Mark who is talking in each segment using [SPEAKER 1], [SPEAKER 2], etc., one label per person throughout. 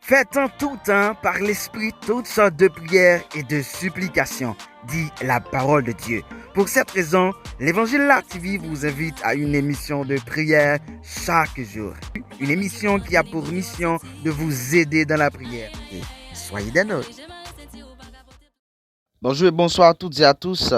[SPEAKER 1] Faites en tout temps par l'Esprit toutes sortes de prières et de supplications, dit la parole de Dieu. Pour cette raison, l'Évangile Live TV vous invite à une émission de prière chaque jour. Une émission qui a pour mission de vous aider dans la prière. Et soyez des nôtres.
[SPEAKER 2] Bonjour et bonsoir à toutes et à tous.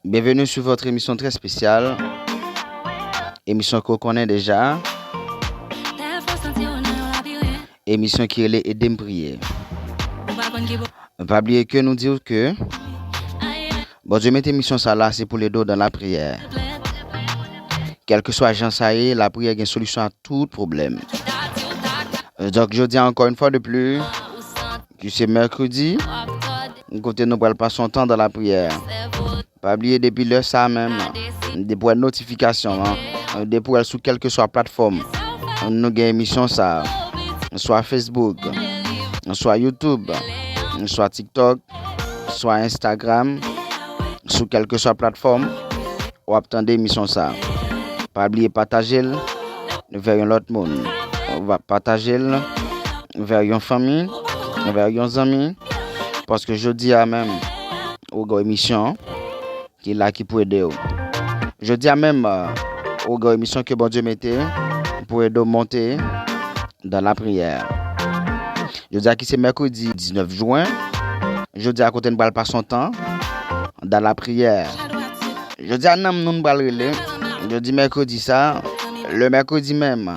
[SPEAKER 2] Bienvenue sur votre émission très spéciale. Émission qu'on connaît déjà. Émission qui est aider me prier. Pas oublier que nous dire que bon Dieu met émission ça là, c'est pour les dos dans la prière. Quel que soit Jean ça y est, la prière a une solution à tout problème. Donc je dis encore une fois de plus que c'est mercredi. Côté nous prenons pas son temps dans la prière. Pas oublier depuis l'heure ça même. Des points de notification, des points sur quelle que soit plateforme. Nous avons émission ça. Soit Facebook, soit YouTube, soit TikTok, soit Instagram, sur quelle que soit plateforme, ou attendez émission ça. Pas oublier partager vers l'autre monde. On va partager vers une famille, vers un ami, parce que je dis à même aux émission qui est là qui peut aider. Je dis à même aux émission que bon Dieu mettait pour aider monter dans la prière. Je dis à qui c'est mercredi 19 juin. Je dis à côté ne parle pas son temps dans la prière. Je dis à nam nous parle relé. Je dis mercredi ça, le mercredi même,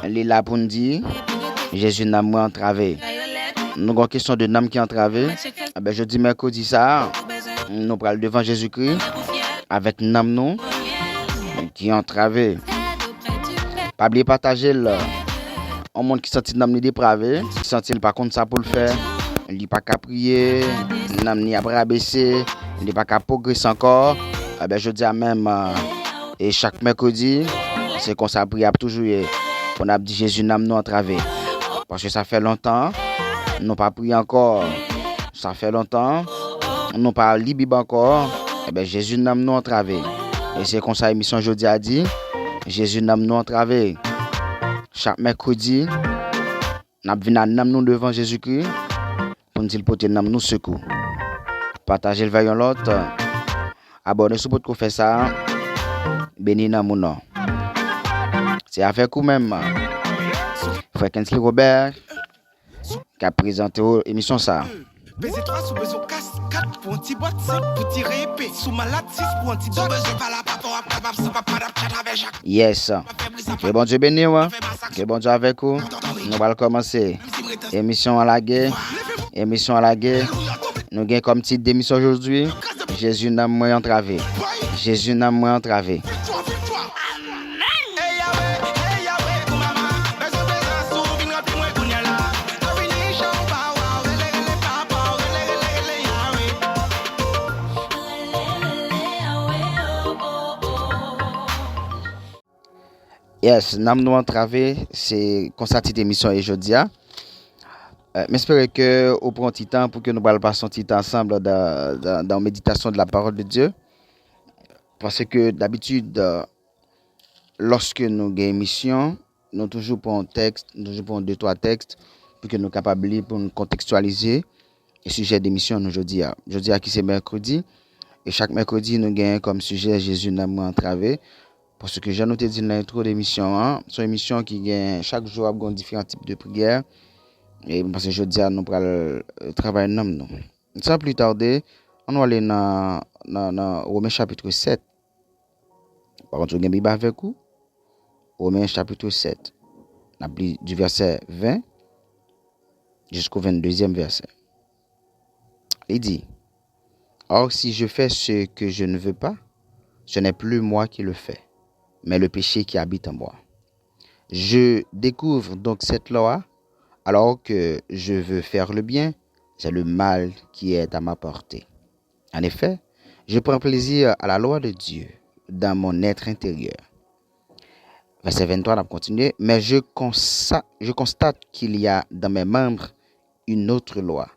[SPEAKER 2] il est là pour nous dire Jésus n'a pas entravé. Nous avons une question de nam qui entravé. Ben je dis mercredi ça, nous parlons devant Jésus-Christ avec nam nous qui entravé. Pas oublier partager un monde qui sentit nam ni dépravé, qui sentit pas contre ça pour le faire, il pas qu'à prier, nam ni à rabaisser, il pas qu'à progresser encore. Ben je dis à même et chaque mercredi, c'est qu'on ça prier toujours on a dit Jésus nam nous entravé. Parce que ça fait longtemps, nous pas prié encore. Ça fait longtemps, nous pas lu Bible encore. Ben Jésus nam nous entravé. Et c'est comme ça émission aujourd'hui a dit Jésus nam nous entravé. Chaque mercredi, nous venons devant Jésus-Christ pour nous dire porter nous secours. Partagez le vers l'autre. Abonnez-vous pour faire ça. Béni dans mon nom. C'est avec vous-même. Frère Kensley Robert qui a présenté l'émission ça.
[SPEAKER 3] BZ3 sous besoin casse 4 pour un petit boîte 5 pour tirer épée sous malade 6 pour un petit boîte besoin pas la papa capable ça pas avec Jacques.
[SPEAKER 2] Yes. Que bon Dieu bénisse moi. Que bon Dieu avec vous. Nous allons commencer émission à la guerre. Émission à la guerre. Nous avons comme titre d'émission aujourd'hui Jésus n'a moins entravé. Jésus n'a moins entravé. Yes, nam nous entravé, c'est constaté d'émission aujourd'hui. J'espère que au prend petit temps pour que nous parlons passer un petit temps ensemble dans la méditation de la parole de Dieu. Parce que d'habitude, lorsque nous avons une émission, nous toujours prenons un texte, nous toujours prenons 2-3 textes pour que nous soyons capables pour nous contextualiser le sujet d'émission aujourd'hui. Aujourd'hui, qui c'est mercredi, et chaque mercredi, nous avons comme sujet Jésus n'a pas entravé. Parce que j'ai noté dans l'intro d'émission, c'est une émission qui gagne chaque jour avec différents types de prières. Et parce que je dis à nous pour travailler nous. Sans plus tarder, on va aller dans Romains chapitre 7. Par contre, vous avez Bible avec vous. Romains chapitre 7. On a pris du verset 20 jusqu'au 22e verset. Il dit: Or, si je fais ce que je ne veux pas, ce n'est plus moi qui le fais, mais le péché qui habite en moi. Je découvre donc cette loi, alors que je veux faire le bien, c'est le mal qui est à ma portée. En effet, je prends plaisir à la loi de Dieu dans mon être intérieur. Verset 23, on va continuer. Mais je constate qu'il y a dans mes membres une autre loi.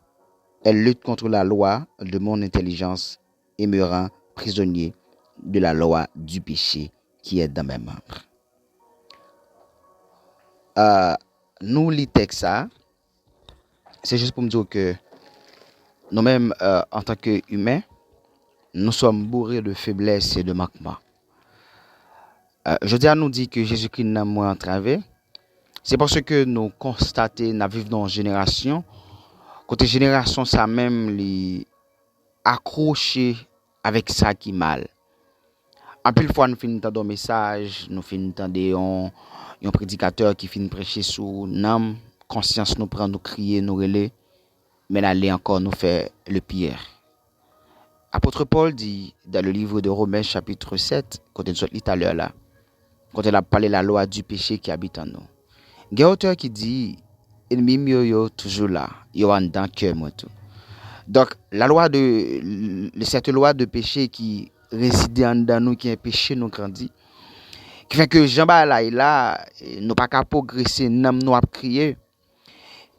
[SPEAKER 2] Elle lutte contre la loi de mon intelligence et me rend prisonnier de la loi du péché qui est dans mes membres. nous les textes ça, c'est juste pour me dire que nous-mêmes en tant qu'humains, nous sommes bourrés de faiblesses et de manquements. Je dis à nous dit que Jésus-Christ n'a moins entravé. C'est parce que nous constatons, nous vivons dans une génération, côté génération ça même les accroché avec ça qui mal. En pile fois nous finissons un message, nous finissons un prédicateur qui finit prêcher sur nous, conscience nous prend, nous crier, nous relayer, mais aller encore nous faire le pire. Apôtre Paul dit dans le livre de Romains chapitre 7, quand il est tout à l'heure là, quand il a parlé de la loi du péché qui habite en nous. Il y a un auteur qui dit ennemi mieux toujours là, il y a dans cœur moi tout. Donc cette loi de péché qui réside en nous, qui est péché nous grandit, qui fait que Jean-Baptiste là et là nous pas qu'à progresser, nous à crier.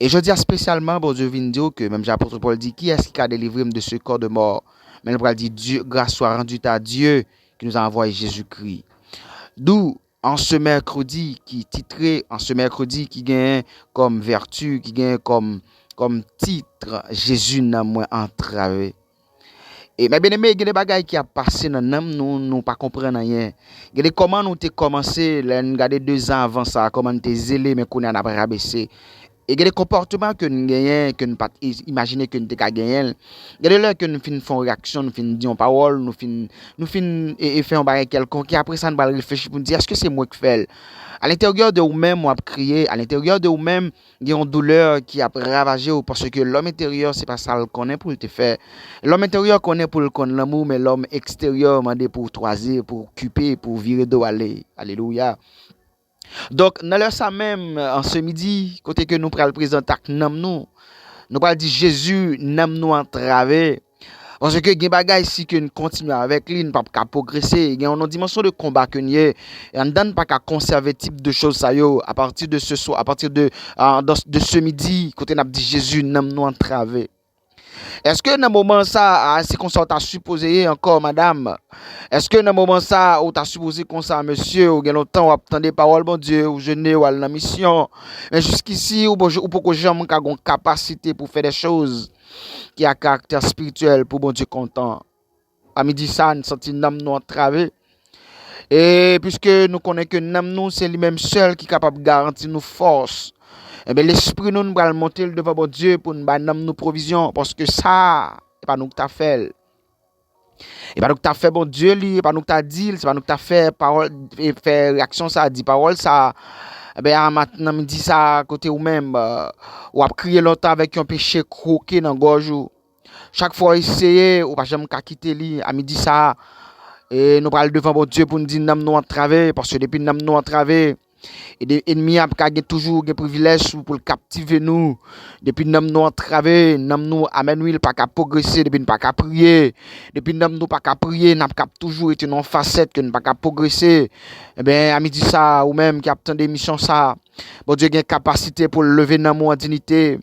[SPEAKER 2] Et je dis spécialement bon Dieu vient dire que même l'apôtre Paul dit qui est-ce qui a délivré de ce corps de mort, mais il dit Dieu grâce soit rendue à Dieu qui nous a envoyé Jésus-Christ. D'où en ce mercredi qui titré en ce mercredi qui gagne comme vertu, qui gagne comme titre Jésus n'a moins entravé. Et mais bien aimé, il y a des bagages qui a passé dans nous pas comprendre rien. Il y a des comment nous t'ai commencé, regarder 2 ans avant ça, comment t'es zélé mais qu'on a pas rabaissé. Et il y a des comportements que nous gagnons, que nous pas imaginer que nous t'ai gagné. Il y a des là que nous font réaction, nous disons parole, nous fin et fait un bagage quelconque, et après ça nous va réfléchir pour nous dire est-ce que c'est moi qui fais. À l'intérieur de vous-même, on a crié. À l'intérieur de vous-même, il y a une douleur qui a ravagé parce que l'homme intérieur, c'est pas ça le connaît pour te faire. L'homme intérieur connaît pour le connaître l'amour, mais l'homme extérieur demande pour toiser, pour occuper, pour virer d'eau aller. Alléluia. Donc, dans l'heure ça même, en ce midi, côté que nous prenons présenter nous prenons dire Jésus, nous entravé. Parce que il y a des bagages ici que nous continuons avec lui, nous ne pouvons pas progresser. Il y a une dimension de combat que nous avons. On ne donne pas qu'à conserver type de choses ça yo à partir de ce soir, à partir de ce midi, côté nous dit Jésus, nous entravé. Est-ce que dans le moment ça, c'est comme ça, tu as supposé encore, madame? Est-ce que dans le moment ça, tu as supposé comme ça, monsieur, ou bien longtemps, ou attendre des paroles, bon Dieu, ou jeûner, ou aller dans la mission? Mais jusqu'ici, ou pour que j'aime une capacité pour faire des choses qui a caractère spirituel pour bon Dieu content. À midi ça, nous sentons nous entravé. Et puisque nous connaissons que nous, c'est lui-même seul qui est capable de garantir nos forces. Eh bien, l'esprit nous va monter devant bon Dieu pour nous donner nos provisions. Parce que ça, c'est pas nous qui t'a fait. Et pas nous qui t'a fait bon Dieu, c'est pas nous qui t'a dit, c'est pas nous qui t'a fait parole, faire réaction ça, dit parole ça. Eh bien, maintenant, me dit ça à côté ou même, ou a crié longtemps avec un péché croqué dans la gorge. Chaque fois, essayer, ou pas jamais quitter lui, à midi ça. Et nous parlons devant bon Dieu pour nous dire nous entraver, parce que depuis nous entraver, et des ennemis a toujours des privilèges pour le captiver nous. Depuis nous entraver, nous amène lui pas qu'à progresser, depuis pas qu'à prier. Depuis nous pas qu'à prier, n'a pas toujours été une facette que nous pas qu'à progresser. Eh bien, à midi ça, ou même qui a tant d'émissions ça, bon Dieu a une capacité pour lever dans mon dignité.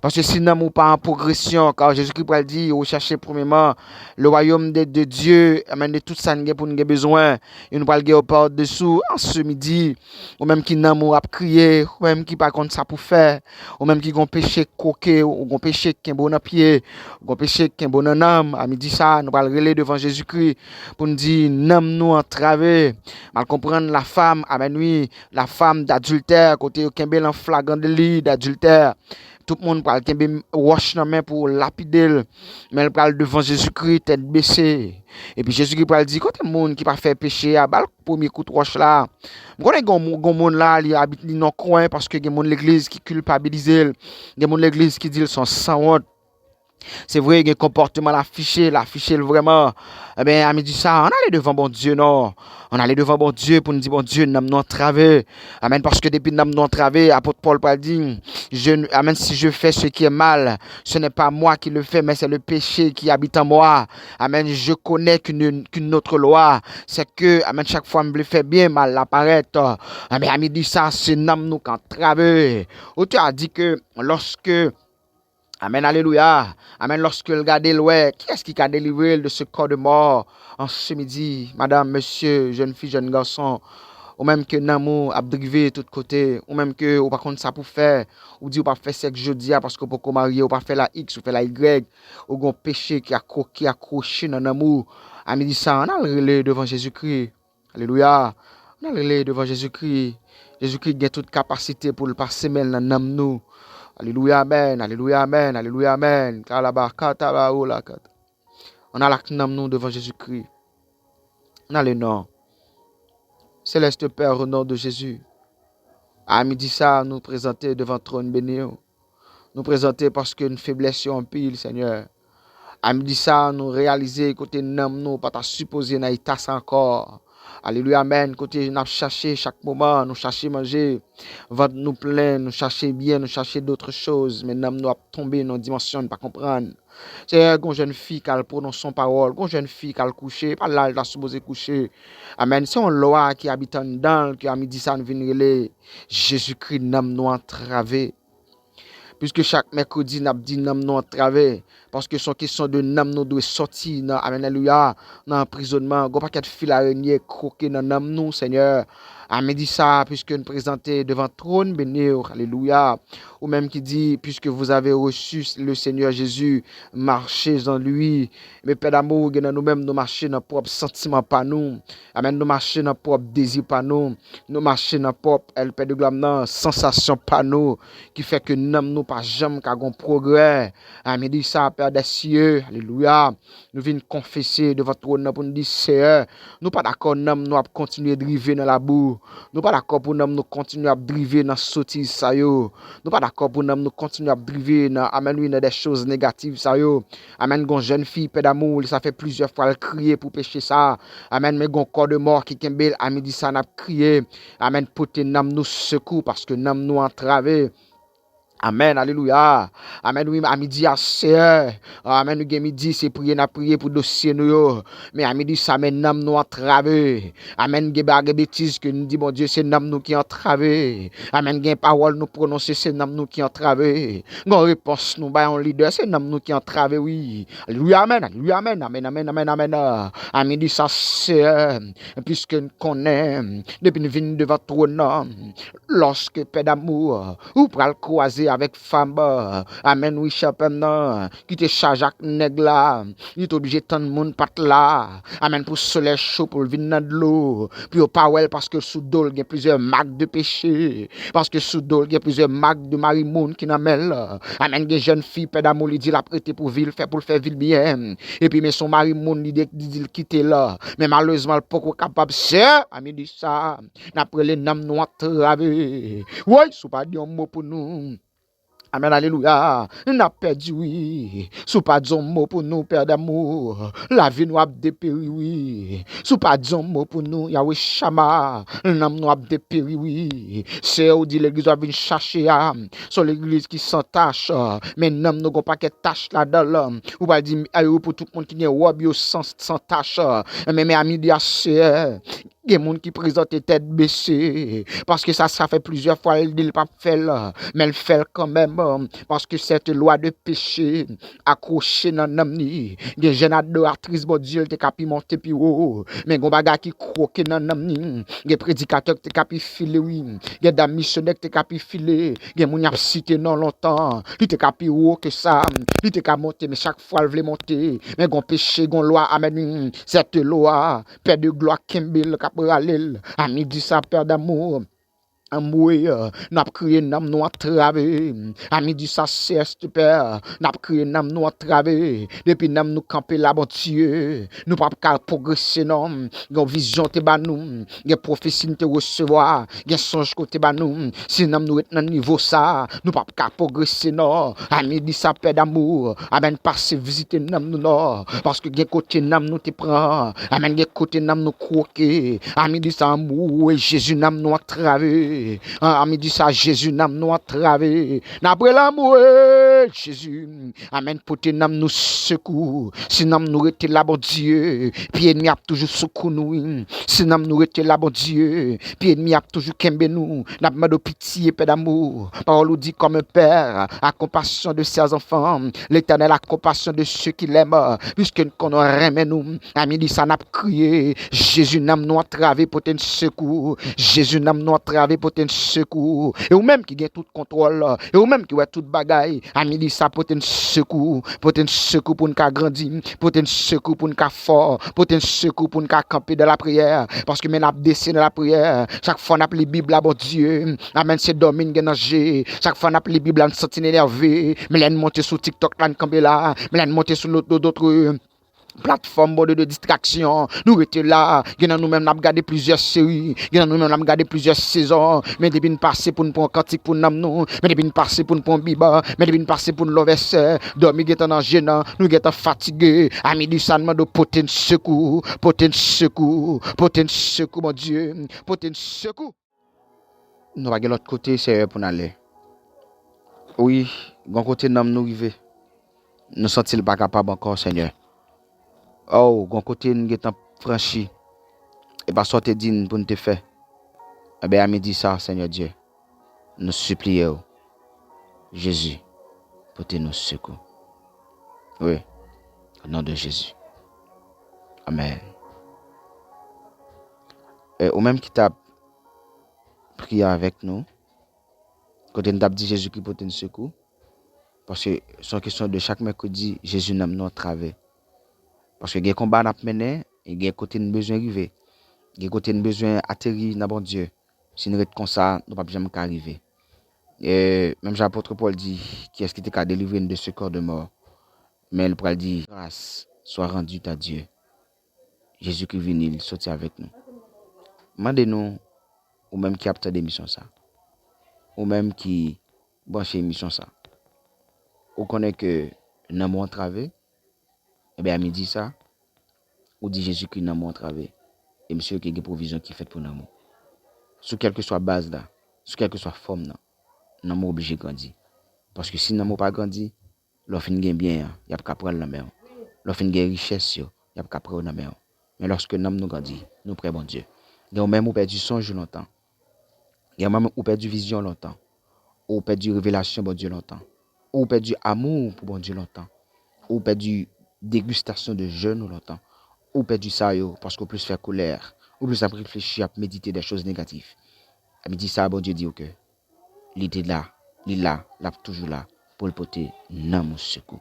[SPEAKER 2] Parce que si nous n'avons pas en progression, car Jésus-Christ a dit, recherchez premièrement le royaume de Dieu, amène tout ça pour nous besoin, et nous parlons par-dessous, en ce midi, ou même qui n'ont pas crié, ou même qui pas contre ça pour faire, ou même qui ont péché coquet, ou ont péché qui est bon à pied, ou ont péché qui est bon en âme, à midi ça, nous parlons relayer devant Jésus-Christ, pour nous dire, nous entraver, mal comprendre la femme, amène lui, la femme d'adultère, côté qui est en flagrant délit d'adultère. Tout le monde parle qu'il wash dans main pour lapider, mais elle parle devant Jésus-Christ tête baissée. Et puis Jésus-Christ parle dit quand le monde qui pas fait péché à bal premier coup de roche là. On connaît gon monde là, il habite dans coin parce que il y a monde l'église qui culpabilise, il y a monde l'église qui dit ils sont sans honte. C'est vrai, il y a un comportement l'affiché vraiment. Eh bien, à midi ça, on allait devant bon Dieu, non. On allait devant bon Dieu pour nous dire, bon Dieu, nous nous entravé. Amen, parce que depuis nous nous entravé, apôtre Paul a dit, amen, si je fais ce qui est mal, ce n'est pas moi qui le fais, mais c'est le péché qui habite en moi. Amen, je connais qu'une autre loi, c'est que, amen, chaque fois, me le fait bien mal apparaître. Amen, à midi ça, c'est nous qui entravé. Auteur a dit que lorsque Amen, alléluia. Amen, lorsque le gars ouais, qui est-ce qui a délivré de ce corps de mort en ce midi, madame, monsieur, jeune fille, jeune garçon, ou même que l'amour a drivé tout côté, ou même que ou pas contre ça pour faire, ou dit ou pas faire sexe jeudi parce que pour marier ou pas faire la X ou faire la Y, ou gon péché qui a accroché dans l'amour. À midi ça, on a le relais devant Jésus-Christ. Alléluia. On a le relais devant Jésus-Christ. Jésus-Christ a toute capacité pour le passer dans l'âme nous. Alléluia, amen, alléluia, amen, alléluia, amen. On a la nous devant Jésus-Christ. On a le nom. Céleste Père, au nom de Jésus. À midi ça, nous présenter devant le trône béni. Nous présenter parce que nous faiblesse en pile, Seigneur. À midi ça, nous réaliser côté nous pas ta supposé na état encore. Alléluia, amen. Côté nous chercher chaque moment, nous chercher manger, ventre nous plein, nous chercher bien, nous chercher d'autres choses, mais nous a tombé dans une dimension pas comprendre. C'est une jeune fille qui a prononcé son parole, une jeune fille qui a couché, pas là elle a supposé coucher. Amen. C'est une loi qui habite en dedans, qui a midi ça nous venir Jésus-Christ nous entravé. Puisque chaque mercredi, nous dit nous entravé. Parce que son question de nous doit sortir dans alléluia, dans l'emprisonnement. Go pas qu'être fil araignée croquer dans nous, Seigneur. Amen dit ça, puisque nous présentons devant le trône béni, alléluia. Ou même qui dit, puisque vous avez reçu le Seigneur Jésus, marchez en lui. Mais Père d'amour, nous-mêmes, nous marchons dans nos propres sentiments pas nous. Amen, nous marchons dans nos propres désirs pas nous. Nous marchons dans nos propres, Père de gloire, sensation pas nous. Qui fait que nous pas jamais qu'un progrès. Amen dit ça, Père des cieux, alléluia. Nous venons confesser devant le trône pour nous dire, Seigneur, nous pas d'accord, nous allons continuer de driver dans la boue. Nous pas d'accord pour nous continuer à driver dans sottise ça yo. Nous pas d'accord pour nous continuer à driver dans amen dans des choses négatives ça yo. Amen gon jeune fille paix d'amour, ça fait plusieurs fois elle crier pour pécher ça. Amen mais gon corps de mort qui kembel à midi ça n'a crié. Amen pour nous secours parce que nous entravé. Amen, alléluia. Amen, oui, à midi, à Seigneur. Amen, nous, midi, c'est prier, n'a prier pour dossier, nous, mais à midi, ça mène nous entravé. Amen, des bêtises que nous dit, bon Dieu, c'est nous qui entravé. Amen, des paroles nous prononcer, c'est nous qui entravé. Nos réponses, nous, en leader, c'est nous qui entravé, oui. Alléluia, amen, alléluia, amen, amen, amen, amen, amen. À midi, ça, Seigneur, puisque nous connaissons, depuis nous venons devant trône, lorsque, Père d'amour, ou pral croiser avec femme, amen, oui, chapin, qui te charge avec nègre là, il est obligé de tendre monde pat là, amen, pour soleil chaud, pour venir dans de l'eau, puis au power, parce que sous d'eau, il y a plusieurs marques de péché, parce que sous d'eau, il y a plusieurs marques de marie-monde qui n'amènent, amen, des jeunes filles, père d'amour, il dit, la prêté pour ville, fait pour le faire ville bien, et puis, mais son mari-monde, il dit, il quitte là, mais malheureusement, le pas capable, c'est, amen, dit ça, n'après les noms noirs través, ouais, sous pas dit un mot pour nous. Amen, alléluia. N'a perdu, oui. Sous pas de mot pour nous, Père d'amour. La vie nous a dépéri, oui. Sous pas de mot pour nous, Yahweh Shama. L'âme nous a dépéri, oui. C'est où dit l'église va venir chercher, sur l'église qui s'entache. Mais l'âme nous n'a pas qu'à tâche là-dedans. Ou pas dire, pour tout le monde qui est wab, sans tâche. Mais à midi, c'est. Il y a des gens qui présentent tête baissée. Parce que ça fait plusieurs fois, elle dit, pas fait là. Mais elle fait quand même. Parce que cette loi de péché accrochée dans l'âme. Il y a des jeunes adoratrices, bon Dieu, qui ont monté plus haut. Mais il y a des gens qui croquent dans l'âme. Il y a des prédicateurs qui ont filé, oui. Il y a des missionnaires qui ont filé. Il y a des gens qui ont cité non longtemps. Ils ont plus haut que ça. Ils ont monté, mais chaque fois, ils veulent monter. Mais il y a péché, il y a loi, amen. Cette loi, Père de gloire, Kimbel, à midi ça père d'amour amoué n'a crié nam nous entravé à midi ça ceste père n'a crié nam nous entravé depuis nam nous camper là bon Dieu nous pas progresser non gon vision te ba nous gen prophétie te recevoir gen songe côté ba nous si nam nous être dans niveau ça nous pas progresser non à midi ça père d'amour amen passer visiter nam nous non parce que gen côté nam nous te prend amen gen côté nam nous croquer à midi ça amour Jésus nam nous entravé Dieu. À midi ça, Jésus n'a nous entravé. N'après l'amour, Jésus. Amen, pour te nam nous secours. Si nam nous rete là, bon Dieu. Puis ennemi a toujours secours nous. Si nam nous rete là, bon Dieu. Puis ennemi a toujours kembe nous. N'a pas de pitié, paix d'amour. Parole nous dit comme un père a compassion de ses enfants. L'Éternel a compassion de ceux qui l'aiment. Puisque nous remet nous. À midi ça n'a crié. Jésus n'a nous entravé pour te secours. Jésus n'a nous entravé pour te secours. Et ou même qui gagne tout contrôle. Et ou même qui ouais toute bagaille. À midi ça pour te secours. Pour te secours pour nous grandir. Pour te secours pour nous fort. Pour te secours pour nous camper dans la prière. Parce que nous avons descendu dans la prière. Chaque fois on a la Bible, bon Dieu. Amen, c'est domine ganger. Chaque fois on a la Bible, on se sent énervé. Mais là, on monte sur TikTok, là, on camper là. Mais là, on monte sur d'autres plateforme de distraction. Nous étions là. Nous-mêmes, nous avons regardé plusieurs séries. Nous-mêmes, nous avons regardé plusieurs saisons. Mais depuis nous passer pour nous prendre un cantique pour nous. Mais depuis nous passer pour nous prendre Bible. Mais depuis nous passer pour nous lever serre. Dormir dans gênant. Nous sommes fatigués. À midi, ça demande de potent secours. Potent secours. Potent secours, mon Dieu. Potent secours. Nous avons l'autre côté, c'est pour nous aller. Oui, d'un côté, nous nous arrivons. Nous ne sommes pas capables encore, Seigneur. Oh, gon côté nous étant franchi et pas sortir digne pour nous te faire. Eh bien, à midi ça, Seigneur Dieu, nous supplions Jésus pour te nous secours. Oui, au nom de Jésus. Amen. Et au même qui t'a prié avec nous, quand nous t'a dit Jésus-Christ pour te nous secours, parce que c'est une question de chaque mercredi, Jésus n'a pas travers. Parce que il y a un combat à mener, et il y a un côté de besoin arriver. Il y a un côté de besoin atterrir dans bon Dieu. Si nous restons comme ça, nous ne pouvons jamais arriver. Et même l'apôtre Paul dit, qui est-ce qui t'a délivré de ce corps de mort? Mais il pourra dire, grâce soit rendue à Dieu. Jésus-Christ vient, il sortit avec nous. Demandez-nous, ou même qui a peut-être des missions ça. Ou même qui branche l'émission ça. Ou connaît que nous avons entravé. Eh bien, à midi, ça, ou dit Jésus-Christ n'a pas entravé. Et monsieur, qui a des provisions qui fait pour nous. Sous quelle que soit base là, sous quelle que soit forme là, nous sommes obligés de grandir. Parce que si nous n'avons pas grandi, l'offre gagne bien, il n'y a pas prendre la main. L'offre gagne richesse, il n'y a pas prendre la main. Mais lorsque nous grandissons, nous prions bon Dieu. Il y a même perdu songe longtemps. Il y a même perdu vision longtemps. Ou perdu révélation bon Dieu longtemps. Ou perdu amour pour bon Dieu longtemps. Ou perdu dégustation de jeûne longtemps. Ou perdu ça parce qu'on plus faire colère. Ou plus réfléchir à méditer des choses négatives. À midi ça bon Dieu dit que l'idée là, il là toujours là pour le porter dans mon secours.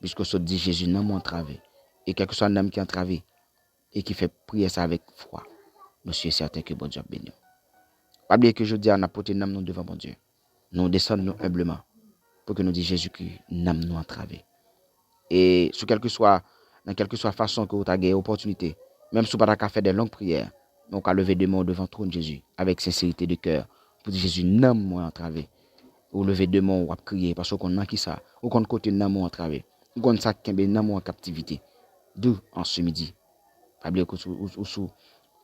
[SPEAKER 2] Puisque ça dit Jésus dans mon entravé. Et quel que soit l'homme qui est entravé et qui fait prier ça avec foi, monsieur est certain que bon Dieu béni. Pas oublier que je dis à porter nous devant bon Dieu. Nous descendons humblement pour que nous disions Jésus-Christ nous entravé. Et dans quelle que soit façon que vous avez opportunité, même si vous n'avez pas fait des longues prières, donc à lever des mains devant le trône de Jésus avec sincérité de cœur pour dire Jésus n'aime moi entravé. Ou lever deux mains ou à crier parce qu'on a qui ça, ou qu'on côté n'aime moi entravé, ou qu'on ça qui n'aime moi en captivité. D'où en ce midi, pas oublier que sur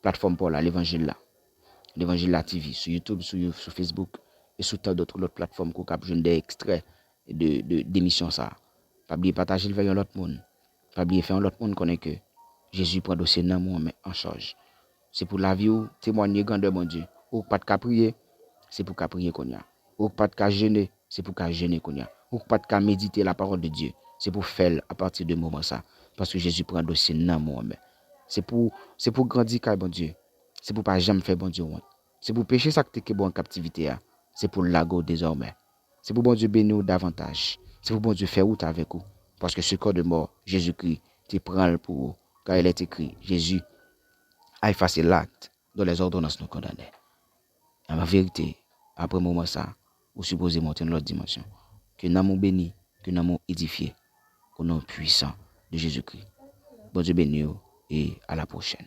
[SPEAKER 2] plateforme pour l'évangile là TV sur YouTube, sur Facebook et sur tant d'autres plateformes qu'on capte des extraits d'émissions ça. Pas oublier partager le vers l'autre monde. Pas oublier faire l'autre monde connaît que Jésus prend dossier dans moi mais en charge. C'est pour la vie ou témoigner grandeur mon Dieu. Ou pas de prier, c'est pour prier qu'on y a. Ou pas de jeûner, c'est pour jeûner qu'on y a. Ou pas de méditer la parole de Dieu, c'est pour faire à partir de moment ça parce que Jésus prend dossier dans moi mais c'est pour grandir car bon Dieu. C'est pour pas jamais faire bon Dieu honte. C'est pour pécher ça que bon en captivité a. C'est pour l'ago désormais. C'est pour bon Dieu bénir davantage. C'est pour bon Dieu faire route avec vous. Parce que ce corps de mort, Jésus-Christ, tu prends le pour vous. Car il est écrit, Jésus a effacé l'acte dont les ordonnances nous condamnaient. En vérité, après un moment ça, vous supposez monter dans l'autre dimension. Que nous avons béni, que nous avons édifié, au nom puissant de Jésus-Christ. Bon Dieu béni et à la prochaine.